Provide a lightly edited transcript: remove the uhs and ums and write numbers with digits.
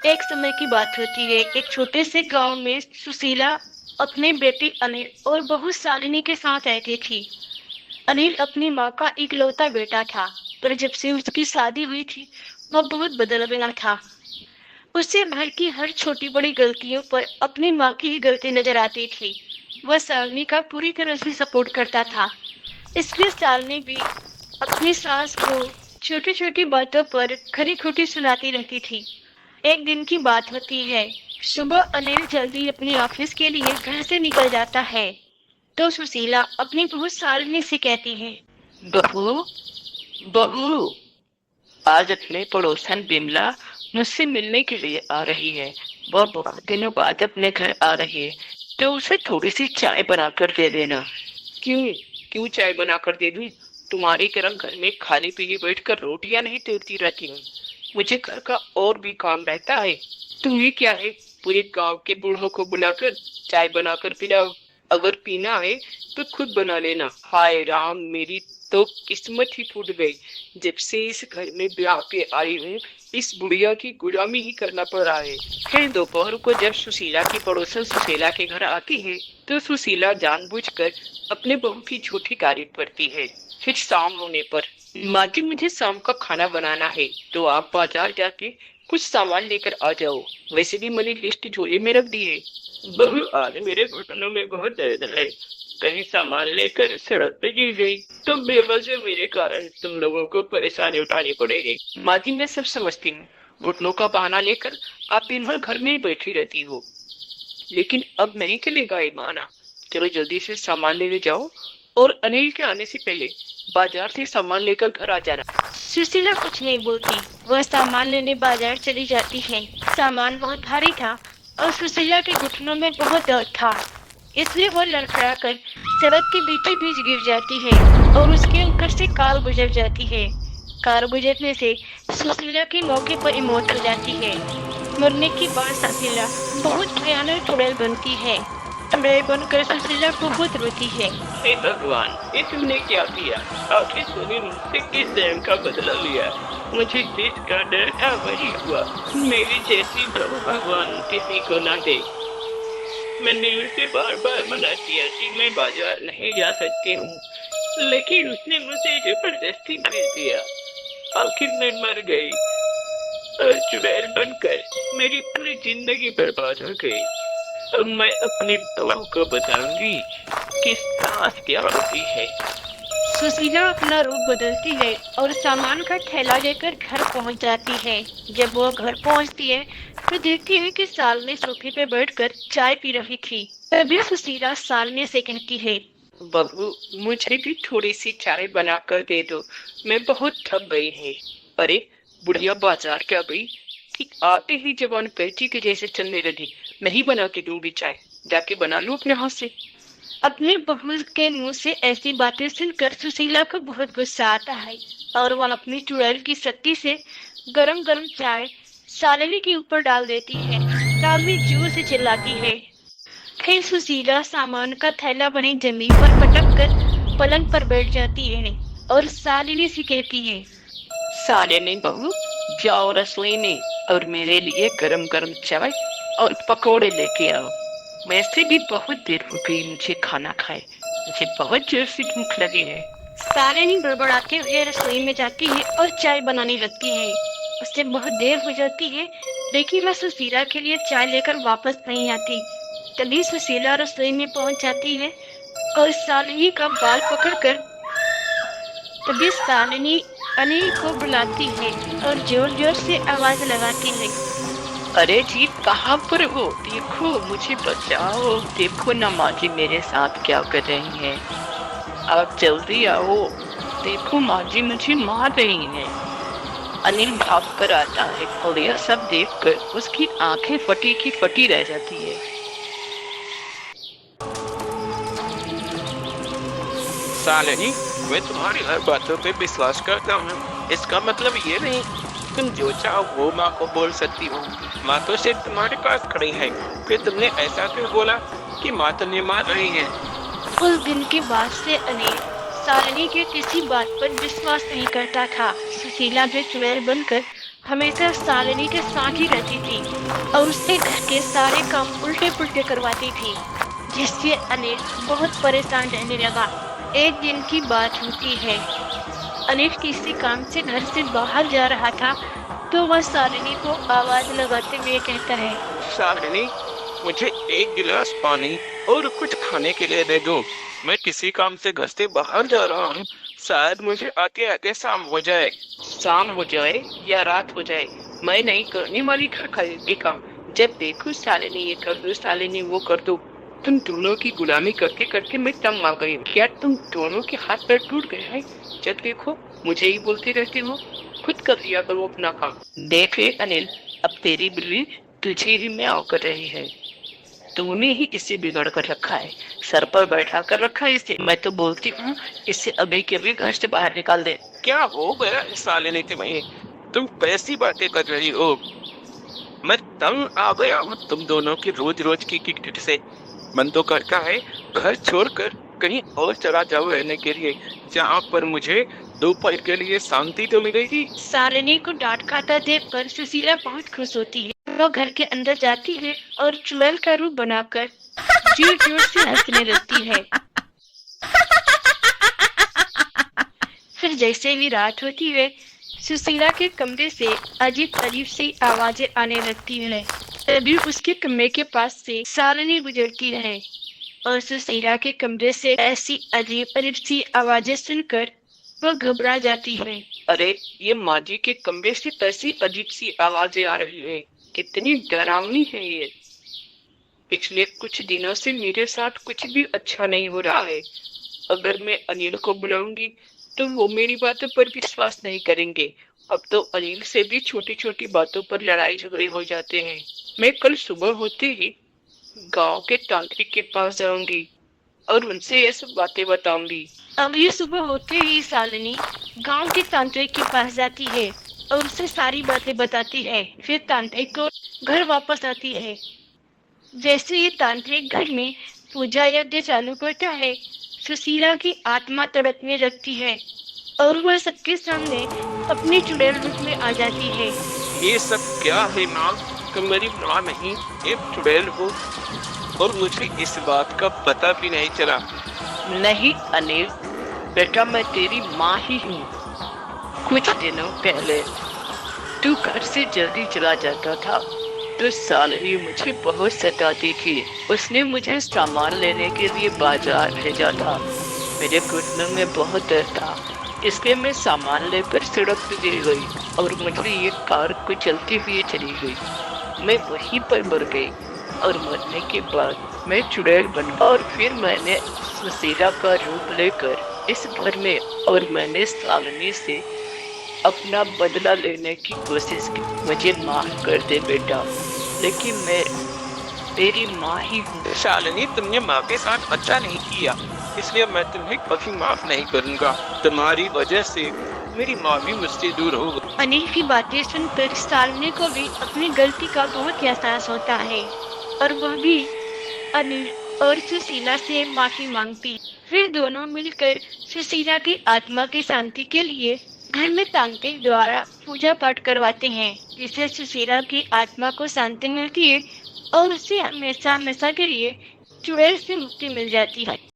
एक समय की बात होती है। एक छोटे से गांव में सुशीला अपने बेटी अनिल और बहू शालिनी के साथ रहती थी। अनिल अपनी माँ का इकलौता बेटा था, पर जब से उसकी शादी हुई थी, वह बहुत बदल गया था। उसे घर की हर छोटी बड़ी गलतियों पर अपनी माँ की ही गलती नजर आती थी। वह शालिनी का पूरी तरह से सपोर्ट करता था, इसलिए शालिनी भी अपनी सास को छोटी छोटी बातों पर खरी खोटी सुनाती रहती थी। एक दिन की बात होती है। सुबह अनिल जल्दी अपने ऑफिस के लिए घर से निकल जाता है, तो सुशीला अपनी बहू शालिनी से कहती है। बहू, बहू, आज अपने पड़ोसन बिमला मुझसे मिलने के लिए आ रही है। वह बहुत दिनों बाद अपने घर आ रही है, तो उसे थोड़ी सी चाय बना कर दे देना। क्यों? क्यों चाय बना कर दे दूं? तुम्हारी तरह घर में खाली पीली बैठकर रोटियां नहीं तोड़ती रहती हूँ। मुझे घर का और भी काम रहता है। तुम्हें क्या है, पूरे गांव के बूढ़ों को बुलाकर चाय बनाकर पिलाओ। अगर पीना है तो खुद बना लेना। हाय राम, मेरी तो किस्मत ही फूट गई। जब से इस घर में ब्याह के आई हूँ, इस बुढ़िया की गुलामी ही करना पड़ रहा है। फिर दोपहर को जब सुशीला की पड़ोसन सुशीला के घर आती है, तो सुशीला जानबूझकर अपने बहू की झूठी तारीफ करती है। फिर शाम होने पर, माँ जी मुझे शाम का खाना बनाना है, तो आप बाजार जाके कुछ सामान लेकर आ जाओ। वैसे भी मैंने लिस्ट झोले में रख दी है। बहू, आज मेरे घुटनों में बहुत दर्द है। कहीं सामान लेकर सड़क पे गिर गई तो बेवजह मेरे कारण तुम लोगों को परेशानी उठानी पड़ेगी। माँ जी, मैं सब समझती हूँ। घुटनों का बहाना लेकर आप दिन भर घर में ही बैठी रहती हो, लेकिन अब नहीं चलेगा ये बहाना। चलो जल्दी से सामान लेने जाओ, और अनिल के आने से पहले बाजार से सामान लेकर घर आ जाना। सुशीला कुछ नहीं बोलती। वह सामान लेने बाजार चली जाती है। सामान बहुत भारी था और सुशीला के घुटनों में बहुत दर्द था, इसलिए वह लड़खड़ाकर सड़क के बीचों बीच गिर जाती है और उसके ऊपर से कार गुजर जाती है। कार गुजरने से सुशीला की मौके पर ही मौत हो जाती है। मरने के बाद सुशीला बहुत भयानक चुड़ैल बनती है। चुड़ैल बनकर सुशीला बहुत रोती है। हे भगवान, ये तुमने क्या किया? आखिर तूने मुझसे किस जन्म का बदला लिया? मुझे जिसका डर था वही हुआ। मेरी जैसी बहू भगवान किसी को ना दे। मैंने उसे बार बार मना किया कि मैं बाजार नहीं जा सकती हूँ, लेकिन उसने मुझे जबरदस्ती भेज दिया। आखिर मैं मर गई और चुड़ैल बनकर मेरी पूरी जिंदगी बर्बाद हो गई। अब मैं अपनी बहू को बताऊंगी कि सांस क्या होती है। सुशीला अपना रूप बदलती है और सामान का थैला लेकर घर पहुंच जाती है। जब वो घर पहुंचती है, तो देखती है कि सालनी सोफे पे बैठकर चाय पी रही थी। तभी सुशीला सालनी से कहती है। बहू, मुझे भी थोड़ी सी चाय बना कर दे दो। मैं बहुत थक गई है। अरे बुढ़िया, बाजार क्या गई कि आते ही जवान कैची के जैसे चलने लगी। मैं ही बना के दूंगी चाय। जाके बना लूं अपने हाथ से। अपने बहू के मुंह से ऐसी बातें सुनकर सुशीला को बहुत गुस्सा आता है और वह अपनी चुड़ैल की शक्ति से गरम गरम चाय सालनी के ऊपर डाल देती है। सालनी जोर से चिल्लाती है। फिर सुशीला सामान का थैला बनी जमीन पर पटक कर पलंग पर बैठ जाती है और सालिनी से कहती है। साले नहीं बहू, जाओ रसोई में और मेरे लिए गरम गरम चाय और पकोड़े लेके आओ। वैसे भी बहुत देर हो गई मुझे खाना खाए। मुझे बहुत जोर से भूख लगी है। सालिनी बड़बड़ाते हुए रसोई में जाती है और चाय बनाने लगती है। उससे बहुत देर हो जाती है, लेकिन वह सुशीला के लिए चाय लेकर वापस नहीं आती। तभी सुशीला रसोई में पहुंच जाती है और सालिनी का बाल पकड़कर तभी सालिनी अनिल को बुलाती है और जोर जोर से आवाज लगाती है। अरे जी, कहाँ पर हो? देखो मुझे बचाओ। देखो ना माँ जी मेरे साथ क्या कर रही हैं। आप जल्दी आओ। देखो माँ जी मुझे मार रही हैं। अनिल भाग कर आता है और यह सब देखकर उसकी आंखें फटी की फटी रह जाती है। सालनी, मैं तुम्हारी हर बातों पे विश्वास करता हूँ। इसका मतलब ये नहीं तुम जो चाहो वो माँ को बोल सकती हो। माँ तो सिर्फ तुम्हारे पास खड़ी है। फिर तुमने ऐसा क्यों बोला कि माँ तुम्हें मार रही है? उस दिन के बाद से अनिल सालिनी के किसी बात पर विश्वास नहीं करता था। सुशीला जो चुड़ैल बनकर हमेशा शालिनी के साथ ही रहती थी और उसके घर के सारे काम उल्टे पुल्टे करवाती थी, जिससे अनिल बहुत परेशान रहने लगा। एक दिन की बात होती है, अनिल किसी काम से घर से बाहर जा रहा था तो वह शालिनी को आवाज लगाते हुए कहता है, शालिनी, मुझे एक गिलास पानी और कुछ खाने के लिए दे दो। मैं किसी काम से घर से बाहर जा रहा हूँ। शायद मुझे आते आते शाम हो जाए। शाम हो जाए या रात हो जाए, मैं नहीं करने वाली घर खरीदी काम। जब देखो शालिनी ये कर दो, शालिनी वो कर दो। तुम दोनों की गुलामी करके करके मैं तंग आ गई। क्या तुम दोनों के हाथ पैर टूट गए हैं? जब देखो मुझे ही बोलते रहते हो, खुद कर लिया करो अपना काम। देख अनिल, अब तेरी बिल्ली तुझे ही में कर रही है। तूने ही इसे बिगड़ कर रखा है, सर पर बैठा कर रखा है इसे। मैं तो बोलती हूँ इसे अभी के अभी घर से बाहर निकाल दे। क्या हो गया शालिनी तुम्हें? तुम कैसी बातें कर रही हो? मैं तंग आ गया हूँ तुम दोनों की रोज रोज की किटकिट से। मन तो करता है घर छोड़कर कहीं और चला जाओ रहने के लिए, जहाँ पर मुझे दोपहर के लिए शांति तो मिलेगी। शालिनी को डांट खाता देखकर सुशीला बहुत खुश होती है। वह घर के अंदर जाती है और चुड़ैल का रूप बनाकर जोर जोर से हंसने लगती है। फिर जैसे ही रात होती है, सुशीला के कमरे से अजीब अजीब सी आवाजें आने लगती है। तभी उसके कमरे के पास से शालिनी गुजरती है और सुशीला के कमरे से ऐसी अजीब अजीब सी आवाजें सुनकर वह घबरा जाती है। अरे ये माँ जी के कमरे से कैसी अजीब सी आवाजें आ रही है, कितनी डरावनी है ये। पिछले कुछ दिनों से मेरे साथ कुछ भी अच्छा नहीं हो रहा है। अगर मैं अनिल को बुलाऊंगी तो वो मेरी बातों पर विश्वास नहीं करेंगे। अब तो अनिल से भी छोटी छोटी बातों पर लड़ाई झगड़े हो जाते हैं। मैं कल सुबह होते ही गांव के तांत्रिक के पास जाऊंगी और उनसे ये सब बातें बताऊंगी। अब ये सुबह होते ही शालिनी गांव के तांत्रिक के पास जाती है और उससे सारी बातें बताती है। फिर तांत्रिक को घर वापस आती है। जैसे ये तांत्रिक घर में पूजा यज्ञ चालू करता है, सुशीला की आत्मा तड़पने लगती है और वह सबके सामने अपनी चुड़ैल रूप में आ जाती है। ये सब क्या है माँ? तुम मेरी माँ नहीं, एक चुड़ैल हो और मुझे इस बात का पता भी नहीं चला। नहीं अनिल बेटा, मैं तेरी माँ ही हूँ। कुछ दिनों पहले तू घर से जल्दी चला जाता था तो शालिनी मुझे बहुत सताती थी। उसने मुझे सामान लेने के लिए बाजार भेजा था। मेरे घुटनों में बहुत दर्द था, इसलिए मैं सामान लेकर सड़क पर गिर गई और मुझे एक कार को चलती हुई चली गई। मैं वहीं पर मर गई और मरने के बाद मैं चुड़ैल बन गई और फिर मैंने सुशीला का रूप लेकर इस घर में और मैंने शालिनी से अपना बदला लेने की कोशिश की। मुझे माफ कर दे बेटा, लेकिन मैं तेरी माँ ही हूँ। शालिनी, तुमने माँ के साथ अच्छा नहीं किया, इसलिए मैं तुम्हें कभी माफ नहीं करूँगा। तुम्हारी वजह से मेरी माँ भी मुझसे दूर हो गई। अनिल की बातें सुनकर शालिनी को भी अपनी गलती का बहुत एहसास होता है और वह भी अनिल और सुशीला से माफी मांगती। फिर दोनों मिलकर सुशीला की आत्मा की शांति के लिए घर में तांत्रिक द्वारा पूजा पाठ करवाते हैं, जिससे सुशीला की आत्मा को शांति मिलती है और उसे हमेशा हमेशा के लिए चुड़ैल से मुक्ति मिल जाती है।